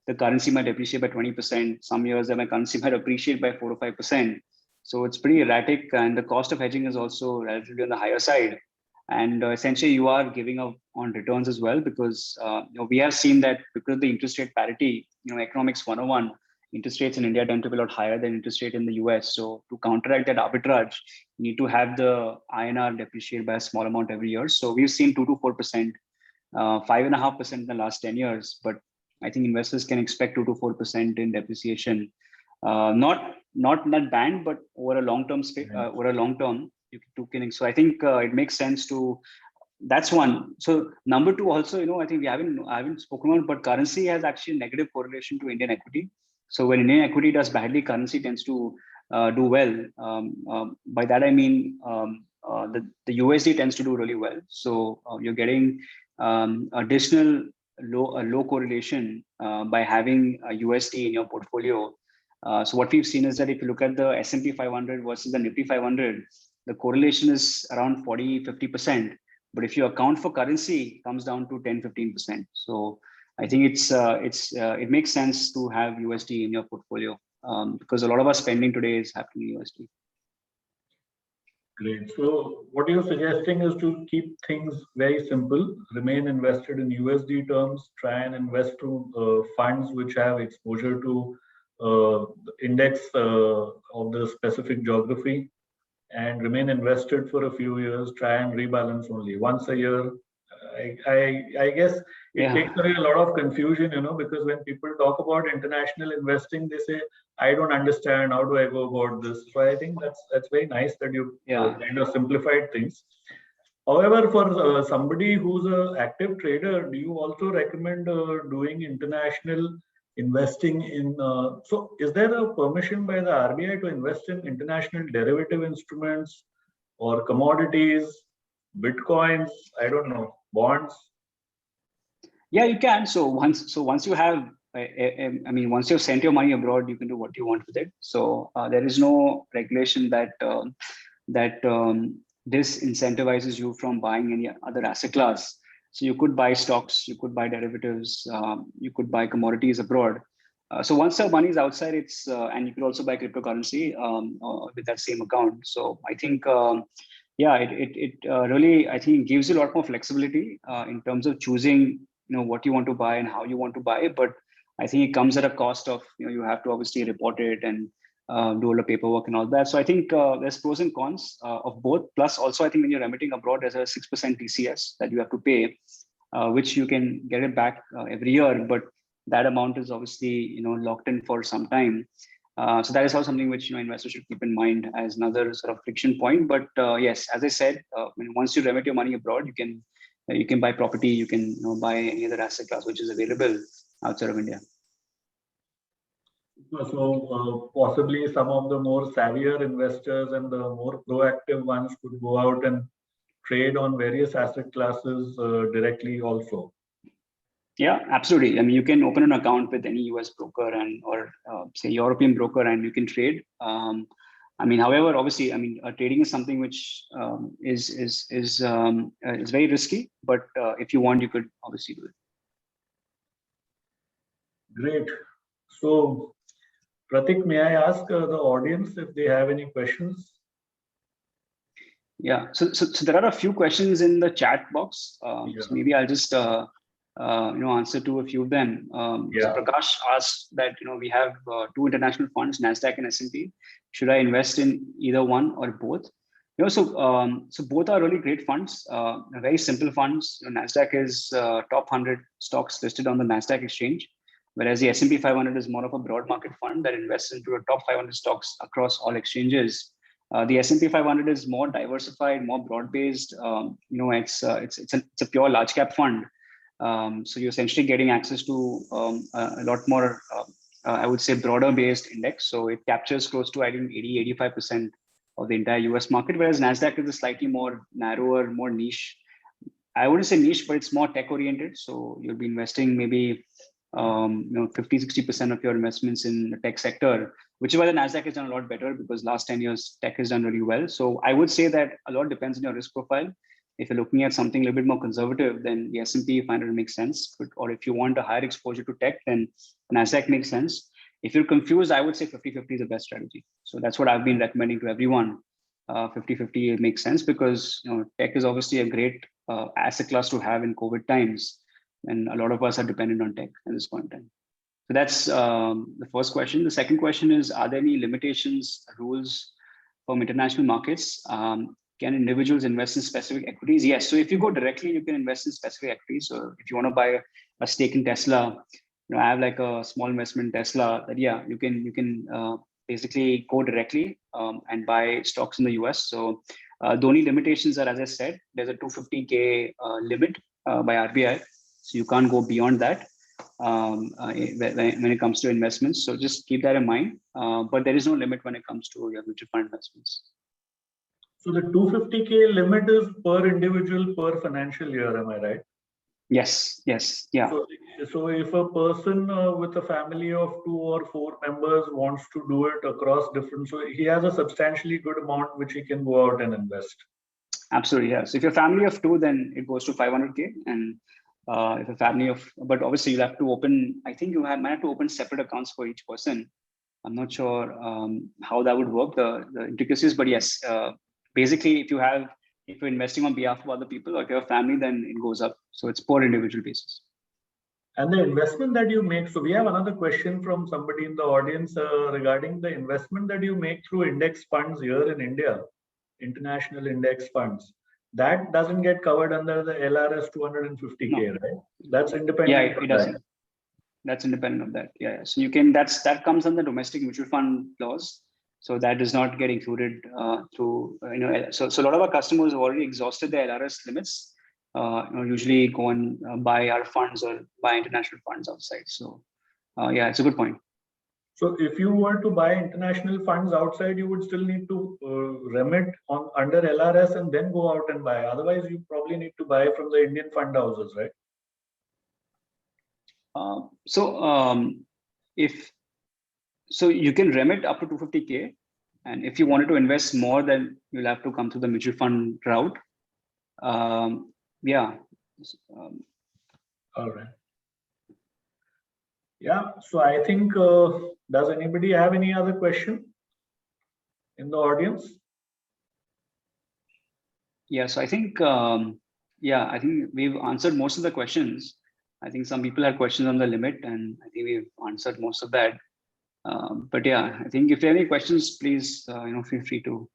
the currency might depreciate by 20%. Some years that my currency might appreciate by 4 or 5%. So it's pretty erratic, and the cost of hedging is also relatively on the higher side. And essentially, you are giving up on returns as well because we have seen that because of the interest rate parity, economics 101, interest rates in India tend to be a lot higher than interest rate in the US. So to counteract that arbitrage, you need to have the INR depreciate by a small amount every year. So we've seen 2 to 4%, 5.5% in the last 10 years. But I think investors can expect 2 to 4% in depreciation. Not in that band, but over a long term you can. So I think it makes sense to. That's one. So number two, also, I think I haven't spoken about, but currency has actually a negative correlation to Indian equity. So when Indian equity does badly, currency tends to do well. By that I mean the USD tends to do really well. So you're getting additional low correlation by having a USD in your portfolio. So what we've seen is that if you look at the S&P 500 versus the Nifty 500, the correlation is around 40-50%. But if you account for currency, it comes down to 10-15%. So I think it makes sense to have USD in your portfolio because a lot of our spending today is happening in USD. Great. So what you're suggesting is to keep things very simple, remain invested in USD terms, try and invest through funds which have exposure to the index of the specific geography, and remain invested for a few years, try and rebalance only once a year. I guess it takes away a lot of confusion, because when people talk about international investing, they say, I don't understand, how do I go about this? So I think that's very nice that you kind of simplified things. However, for somebody who's an active trader, do you also recommend doing international investing in? So is there a permission by the RBI to invest in international derivative instruments or commodities, bitcoins, I don't know, bonds? Yeah, you can. So once you have, once you've sent your money abroad, you can do what you want with it. So there is no regulation that this incentivizes you from buying any other asset class. So you could buy stocks, you could buy derivatives, you could buy commodities abroad. So once your money is outside, it's and you could also buy cryptocurrency with that same account. So I think it really, I think, gives you a lot more flexibility in terms of choosing what you want to buy and how you want to buy it. But I think it comes at a cost of you have to obviously report it and do all the paperwork and all that. So I think there's pros and cons of both. Plus, also I think when you're remitting abroad, there's a 6% TCS that you have to pay, which you can get it back every year. But that amount is obviously locked in for some time. So that is also something which investors should keep in mind as another sort of friction point. But yes, as I said, once you remit your money abroad, you can buy property, you can buy any other asset class which is available outside of India. So possibly some of the more savvier investors and the more proactive ones could go out and trade on various asset classes directly also. Yeah, absolutely. I mean, you can open an account with any US broker or say European broker, and you can trade. However, obviously, trading is something which is very risky. But if you want, you could obviously do it. Great. So, Pratik, may I ask the audience if they have any questions? Yeah. So there are a few questions in the chat box. So maybe I'll just answer to a few of them. So Prakash asked that we have two international funds, Nasdaq and S&P. Should I invest in either one or both? So both are really great funds, very simple funds. Nasdaq is top 100 stocks listed on the Nasdaq exchange, whereas the S&P 500 is more of a broad market fund that invests into the top 500 stocks across all exchanges. The S&P 500 is more diversified, more broad-based. It's a pure large cap fund. So you're essentially getting access to a lot more, I would say, broader based index. So it captures close to, I think, 80-85% of the entire US market, whereas Nasdaq is a slightly more narrower, more niche. I wouldn't say niche, but it's more tech oriented. So you'll be investing maybe 50-60% of your investments in the tech sector, which is why the Nasdaq has done a lot better, because last 10 years tech has done really well. So I would say that a lot depends on your risk profile. If you're looking at something a little bit more conservative, then the S&P 500 makes sense. Or if you want a higher exposure to tech, then Nasdaq makes sense. If you're confused, I would say 50-50 is the best strategy. So that's what I've been recommending to everyone. 50-50 makes sense, because tech is obviously a great asset class to have in COVID times, and a lot of us are dependent on tech at this point in time. So that's the first question. The second question is, are there any limitations, rules from international markets? Can individuals invest in specific equities? Yes. So if you go directly, you can invest in specific equities. So if you want to buy a stake in Tesla, I have like a small investment in Tesla, that you can basically go directly and buy stocks in the US. So the only limitations are, as I said, there's a 250K limit by RBI. So you can't go beyond that when it comes to investments. So just keep that in mind. But there is no limit when it comes to your mutual fund investments. So the 250K limit is per individual per financial year, am I right? Yes, yeah. So if a person with a family of 2 or 4 members wants to do it across different, so he has a substantially good amount which he can go out and invest. Absolutely, yeah. So if you're a family of 2, then it goes to 500K. And if a family of, but obviously you'll have to open, I think might have to open separate accounts for each person. I'm not sure how that would work, the intricacies, but yes, basically if you're investing on behalf of other people, or if you're a family, then it goes up. So it's per individual basis. And the investment that you make, so we have another question from somebody in the audience regarding the investment that you make through index funds here in India, international index funds. That doesn't get covered under the LRS 250K, right? That's independent. Yeah, it doesn't. That's independent of that. Yeah. So you can, that comes under domestic mutual fund laws. So that does not get included through, so a lot of our customers have already exhausted their LRS limits, usually go and buy our funds or buy international funds outside. So yeah, it's a good point. So if you were to buy international funds outside, you would still need to remit under LRS and then go out and buy. Otherwise, you probably need to buy from the Indian fund houses, right? So you can remit up to 250K, and if you wanted to invest more, then you'll have to come through the mutual fund route. Yeah. All right. Yeah. So I think, does anybody have any other question in the audience? Yeah. So I think, I think we've answered most of the questions. I think some people had questions on the limit, and I think we've answered most of that. But yeah, I think if you have any questions, please, feel free to.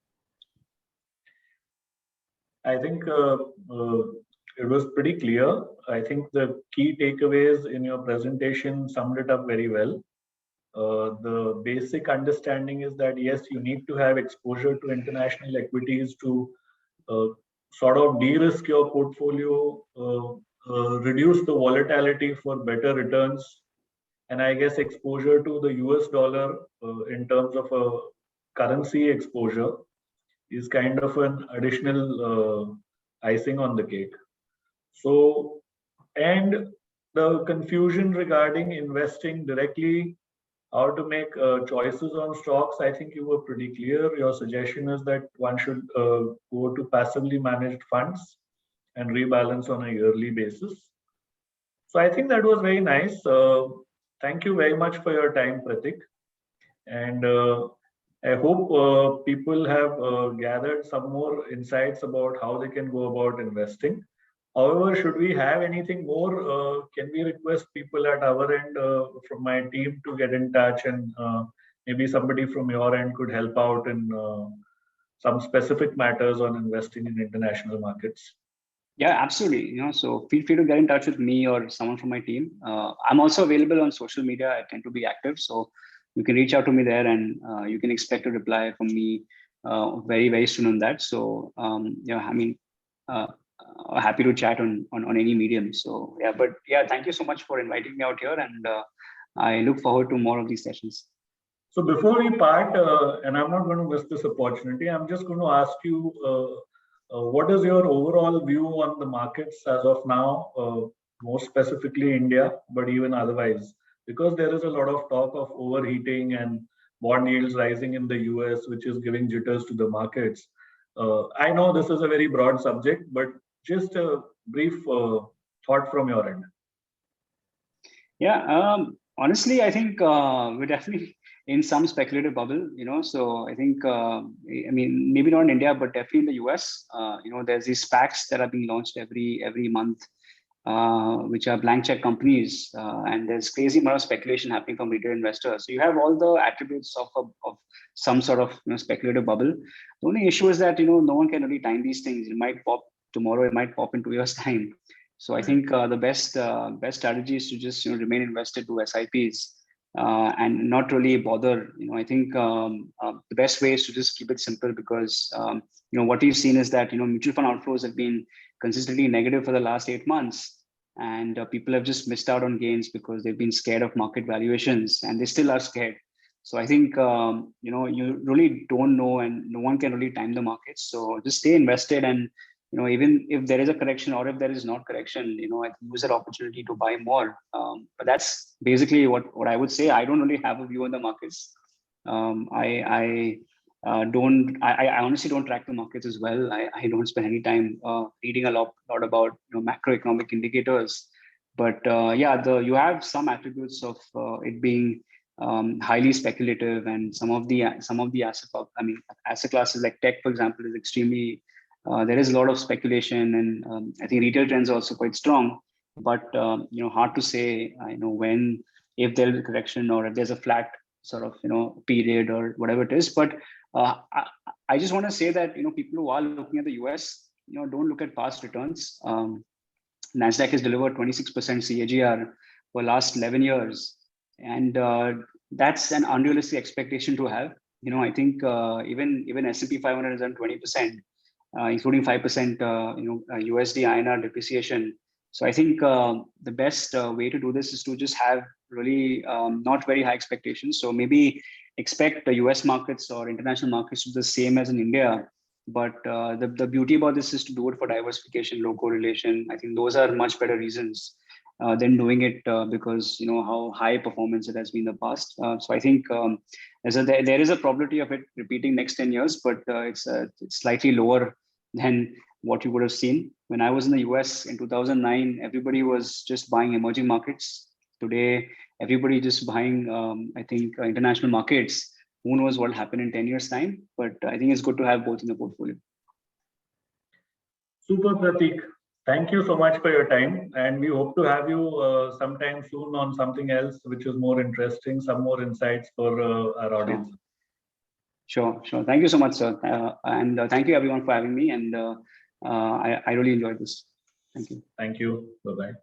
I think it was pretty clear. I think the key takeaways in your presentation summed it up very well. The basic understanding is that yes, you need to have exposure to international equities to sort of de-risk your portfolio, reduce the volatility for better returns. And I guess exposure to the US dollar in terms of a currency exposure is kind of an additional icing on the cake. So, and the confusion regarding investing directly, how to make choices on stocks, I think you were pretty clear. Your suggestion is that one should go to passively managed funds and rebalance on a yearly basis. So I think that was very nice. Thank you very much for your time, Pratik. And I hope people have gathered some more insights about how they can go about investing. However, should we have anything more, can we request people at our end from my team to get in touch, and maybe somebody from your end could help out in some specific matters on investing in international markets? Yeah, absolutely. So feel free to get in touch with me or someone from my team. I'm also available on social media. I tend to be active, so you can reach out to me there, and you can expect a reply from me very, very soon on that. So happy to chat on any medium. So yeah, but yeah, thank you so much for inviting me out here, and I look forward to more of these sessions. So before we part, and I'm not going to miss this opportunity, I'm just going to ask you, what is your overall view on the markets as of now? more specifically India, but even otherwise, because there is a lot of talk of overheating and bond yields rising in the US, which is giving jitters to the markets. I know this is a very broad subject, but just a brief thought from your end. Yeah, honestly, I think we're definitely in some speculative bubble, So I think, I mean, maybe not in India, but definitely in the US. There's these SPACs that are being launched every month, which are blank check companies, and there's crazy amount of speculation happening from retail investors. So you have all the attributes of some sort of speculative bubble. The only issue is that no one can really time these things. It might pop tomorrow, it might pop in 2 years' time. So I think the best strategy is to just remain invested to SIPs and not really bother. I think the best way is to just keep it simple, because what we've seen is that mutual fund outflows have been consistently negative for the last 8 months, and people have just missed out on gains because they've been scared of market valuations, and they still are scared. So I think you really don't know, and no one can really time the markets. So just stay invested, and even if there is a correction or if there is not correction, I use that opportunity to buy more. But that's basically what I would say. I don't really have a view on the markets. I honestly don't track the markets as well. I don't spend any time reading a lot about macroeconomic indicators. But yeah, you have some attributes of it being highly speculative, and some of the asset classes like tech, for example, is extremely. There is a lot of speculation, and I think retail trends are also quite strong. But hard to say. When, if there is a correction or if there's a flat sort of period or whatever it is. But I just want to say that people who are looking at the US, don't look at past returns. Nasdaq has delivered 26% CAGR for last 11 years, and that's an unrealistic expectation to have. I think even S&P 500 has done 20%. Including 5% USD INR depreciation. So I think the best way to do this is to just have really not very high expectations. So maybe expect the US markets or international markets to be the same as in India. But the beauty about this is to do it for diversification, low correlation. I think those are much better reasons than doing it because how high performance it has been in the past. So I think there is a probability of it repeating next 10 years, but it's slightly lower than what you would have seen. When I was in the US in 2009, everybody was just buying emerging markets. Today, everybody just buying, I think, international markets. Who knows what will happen in 10 years' time? But I think it's good to have both in the portfolio. Super, Pratik. Thank you so much for your time. And we hope to have you sometime soon on something else which is more interesting, some more insights for our audience. Sure. Thank you so much, sir. And thank you everyone for having me. And I really enjoyed this. Thank you. Thank you. Bye-bye.